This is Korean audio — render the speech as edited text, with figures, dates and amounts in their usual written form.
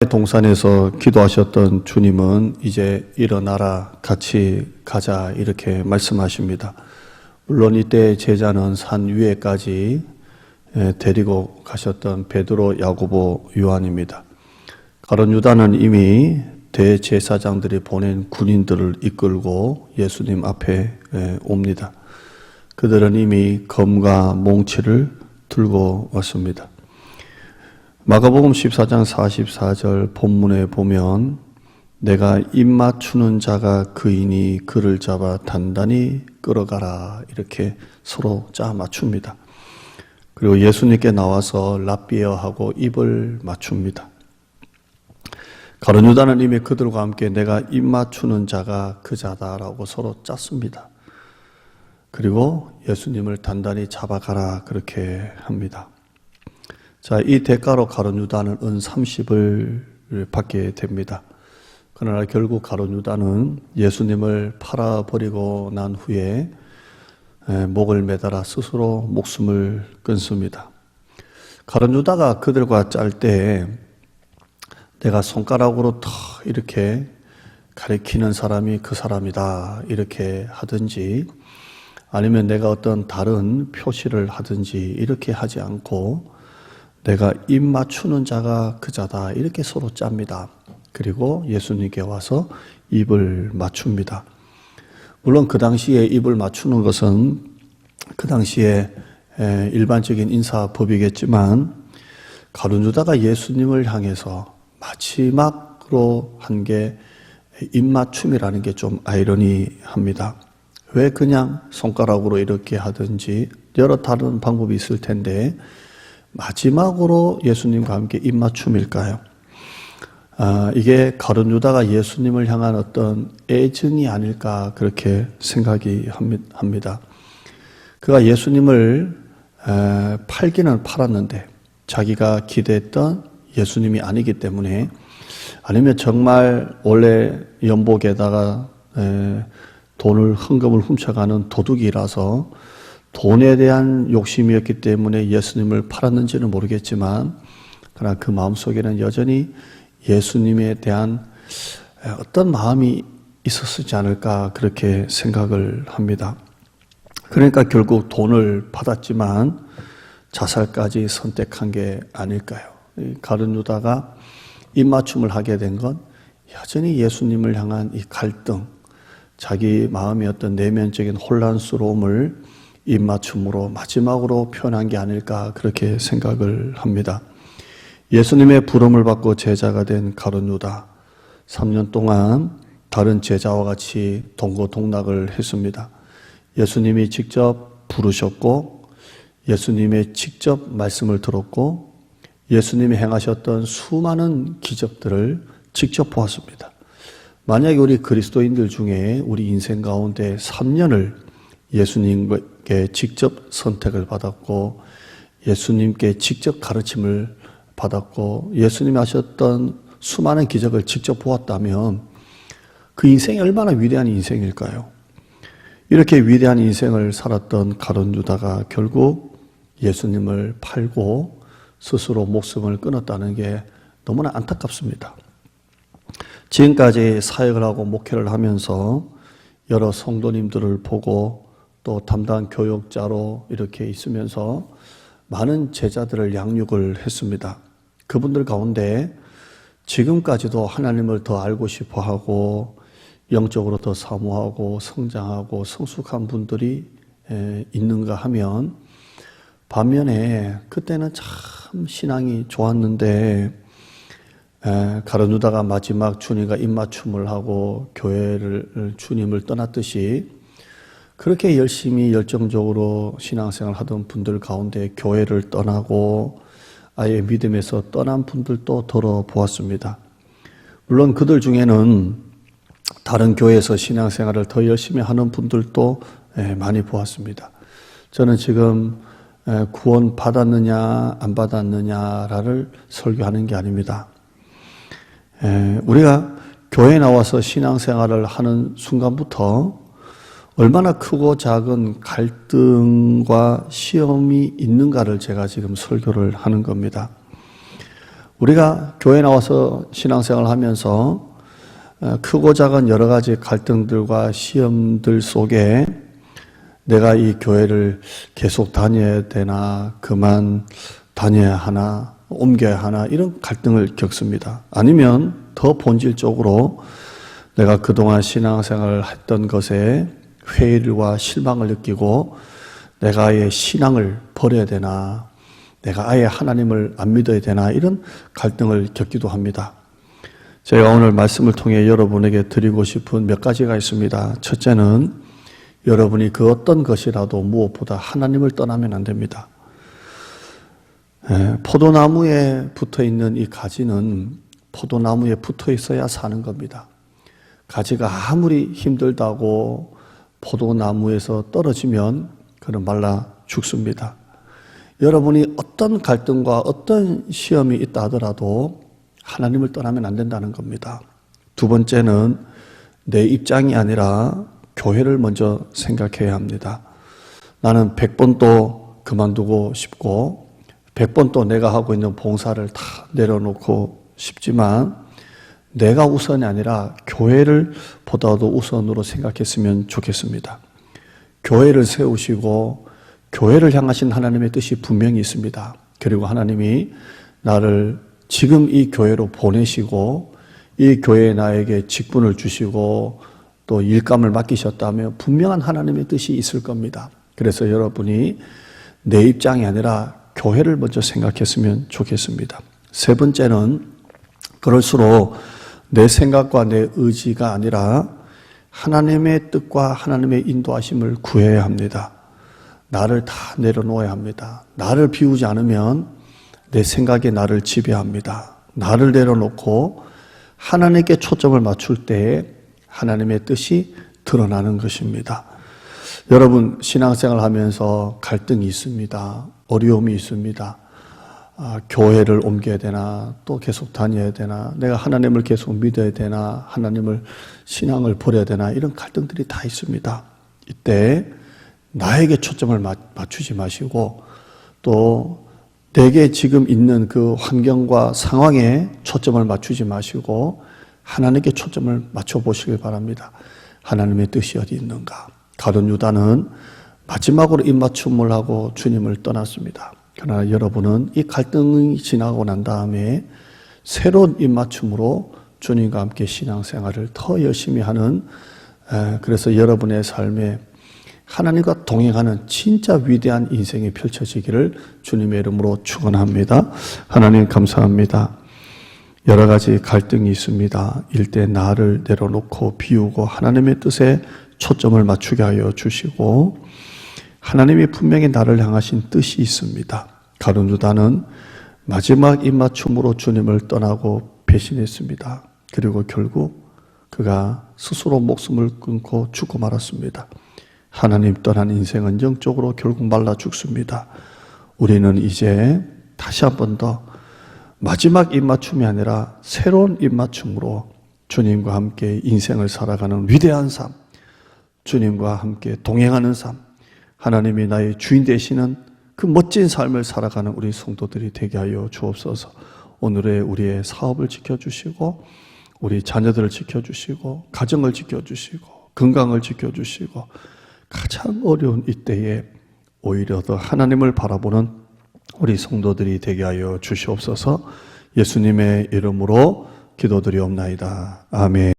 동산에서 기도하셨던 주님은 이제 일어나라 같이 가자 이렇게 말씀하십니다. 물론 이때 제자는 산 위에까지 데리고 가셨던 베드로, 야고보, 요한입니다. 가룟 유다는 이미 대제사장들이 보낸 군인들을 이끌고 예수님 앞에 옵니다. 그들은 이미 검과 몽치를 들고 왔습니다. 마가복음 14장 44절 본문에 보면 내가 입 맞추는 자가 그이니 그를 잡아 단단히 끌어가라 이렇게 서로 짜 맞춥니다. 그리고 예수님께 나와서 랍비어하고 입을 맞춥니다. 가룟 유다는 이미 그들과 함께 내가 입 맞추는 자가 그 자다라고 서로 짰습니다. 그리고 예수님을 단단히 잡아가라 그렇게 합니다. 자, 이 대가로 가룟 유다는 은 30을 받게 됩니다. 그러나 결국 가룟 유다는 예수님을 팔아버리고 난 후에 목을 매달아 스스로 목숨을 끊습니다. 가룟 유다가 그들과 짤 때 내가 손가락으로 더 이렇게 가리키는 사람이 그 사람이다 이렇게 하든지 아니면 내가 어떤 다른 표시를 하든지 이렇게 하지 않고 내가 입 맞추는 자가 그 자다 이렇게 서로 짭니다. 그리고 예수님께 와서 입을 맞춥니다. 물론 그 당시에 입을 맞추는 것은 그 당시에 일반적인 인사법이겠지만 가룟 유다가 예수님을 향해서 마지막으로 한 게 입맞춤이라는 게 좀 아이러니합니다. 왜 그냥 손가락으로 이렇게 하든지 여러 다른 방법이 있을 텐데 마지막으로 예수님과 함께 입맞춤일까요? 이게 가룟 유다가 예수님을 향한 어떤 애증이 아닐까 그렇게 생각이 합니다. 그가 예수님을 팔기는 팔았는데 자기가 기대했던 예수님이 아니기 때문에 아니면 정말 원래 연복에다가 돈을 헌금을 훔쳐가는 도둑이라서 돈에 대한 욕심이었기 때문에 예수님을 팔았는지는 모르겠지만 그러나 그 마음속에는 여전히 예수님에 대한 어떤 마음이 있었지 않을까 그렇게 생각을 합니다. 그러니까 결국 돈을 받았지만 자살까지 선택한 게 아닐까요? 가룟 유다가 입맞춤을 하게 된 건 여전히 예수님을 향한 이 갈등, 자기 마음의 어떤 내면적인 혼란스러움을 입맞춤으로 마지막으로 표현한 게 아닐까 그렇게 생각을 합니다. 예수님의 부름을 받고 제자가 된 가룟 유다 3년 동안 다른 제자와 같이 동고동락을 했습니다. 예수님이 직접 부르셨고 예수님의 직접 말씀을 들었고 예수님이 행하셨던 수많은 기적들을 직접 보았습니다. 만약에 우리 그리스도인들 중에 우리 인생 가운데 3년을 예수님께 직접 선택을 받았고 예수님께 직접 가르침을 받았고 예수님이 하셨던 수많은 기적을 직접 보았다면 그 인생이 얼마나 위대한 인생일까요? 이렇게 위대한 인생을 살았던 가룟 유다가 결국 예수님을 팔고 스스로 목숨을 끊었다는 게 너무나 안타깝습니다. 지금까지 사역을 하고 목회를 하면서 여러 성도님들을 보고 또 담당 교육자로 이렇게 있으면서 많은 제자들을 양육을 했습니다. 그분들 가운데 지금까지도 하나님을 더 알고 싶어 하고 영적으로 더 사모하고 성장하고 성숙한 분들이 있는가 하면 반면에 그때는 참 신앙이 좋았는데 가룟 유다가 마지막 주님과 입맞춤을 하고 교회를 주님을 떠났듯이 그렇게 열심히 열정적으로 신앙생활 하던 분들 가운데 교회를 떠나고 아예 믿음에서 떠난 분들도 들어보았습니다. 물론 그들 중에는 다른 교회에서 신앙생활을 더 열심히 하는 분들도 많이 보았습니다. 저는 지금 구원 받았느냐 안 받았느냐를 설교하는 게 아닙니다. 우리가 교회에 나와서 신앙생활을 하는 순간부터 얼마나 크고 작은 갈등과 시험이 있는가를 제가 지금 설교를 하는 겁니다. 우리가 교회 나와서 신앙생활을 하면서 크고 작은 여러 가지 갈등들과 시험들 속에 내가 이 교회를 계속 다녀야 되나, 그만 다녀야 하나, 옮겨야 하나, 이런 갈등을 겪습니다. 아니면 더 본질적으로 내가 그동안 신앙생활을 했던 것에 회의와 실망을 느끼고 내가 아예 신앙을 버려야 되나, 내가 아예 하나님을 안 믿어야 되나, 이런 갈등을 겪기도 합니다. 제가 오늘 말씀을 통해 여러분에게 드리고 싶은 몇 가지가 있습니다. 첫째는 여러분이 그 어떤 것이라도 무엇보다 하나님을 떠나면 안 됩니다. 포도나무에 붙어있는 이 가지는 포도나무에 붙어 있어야 사는 겁니다. 가지가 아무리 힘들다고 포도나무에서 떨어지면 그는 말라 죽습니다. 여러분이 어떤 갈등과 어떤 시험이 있다 하더라도 하나님을 떠나면 안 된다는 겁니다. 두 번째는 내 입장이 아니라 교회를 먼저 생각해야 합니다. 나는 100번도 그만두고 싶고 100번도 내가 하고 있는 봉사를 다 내려놓고 싶지만 내가 우선이 아니라 교회를 보다도 우선으로 생각했으면 좋겠습니다. 교회를 세우시고 교회를 향하신 하나님의 뜻이 분명히 있습니다. 그리고 하나님이 나를 지금 이 교회로 보내시고 이 교회에 나에게 직분을 주시고 또 일감을 맡기셨다면 분명한 하나님의 뜻이 있을 겁니다. 그래서 여러분이 내 입장이 아니라 교회를 먼저 생각했으면 좋겠습니다. 세 번째는 그럴수록 내 생각과 내 의지가 아니라 하나님의 뜻과 하나님의 인도하심을 구해야 합니다. 나를 다 내려놓아야 합니다. 나를 비우지 않으면 내 생각이 나를 지배합니다. 나를 내려놓고 하나님께 초점을 맞출 때에 하나님의 뜻이 드러나는 것입니다. 여러분, 신앙생활 하면서 갈등이 있습니다. 어려움이 있습니다. 교회를 옮겨야 되나, 또 계속 다녀야 되나, 내가 하나님을 계속 믿어야 되나, 하나님을 신앙을 버려야 되나, 이런 갈등들이 다 있습니다. 이때 나에게 초점을 맞추지 마시고 또 내게 지금 있는 그 환경과 상황에 초점을 맞추지 마시고 하나님께 초점을 맞춰보시길 바랍니다. 하나님의 뜻이 어디 있는가? 가룟 유다는 마지막으로 입맞춤을 하고 주님을 떠났습니다. 그러나 여러분은 이 갈등이 지나고 난 다음에 새로운 입맞춤으로 주님과 함께 신앙생활을 더 열심히 하는, 그래서 여러분의 삶에 하나님과 동행하는 진짜 위대한 인생이 펼쳐지기를 주님의 이름으로 축원합니다. 하나님 감사합니다. 여러 가지 갈등이 있습니다. 일대 나를 내려놓고 비우고 하나님의 뜻에 초점을 맞추게 하여 주시고 하나님이 분명히 나를 향하신 뜻이 있습니다. 가룟 유다는 마지막 입맞춤으로 주님을 떠나고 배신했습니다. 그리고 결국 그가 스스로 목숨을 끊고 죽고 말았습니다. 하나님 떠난 인생은 영적으로 결국 말라 죽습니다. 우리는 이제 다시 한 번 더 마지막 입맞춤이 아니라 새로운 입맞춤으로 주님과 함께 인생을 살아가는 위대한 삶, 주님과 함께 동행하는 삶, 하나님이 나의 주인 되시는 그 멋진 삶을 살아가는 우리 성도들이 되게 하여 주옵소서. 오늘의 우리의 사업을 지켜주시고 우리 자녀들을 지켜주시고 가정을 지켜주시고 건강을 지켜주시고 가장 어려운 이때에 오히려 더 하나님을 바라보는 우리 성도들이 되게 하여 주시옵소서. 예수님의 이름으로 기도드리옵나이다. 아멘.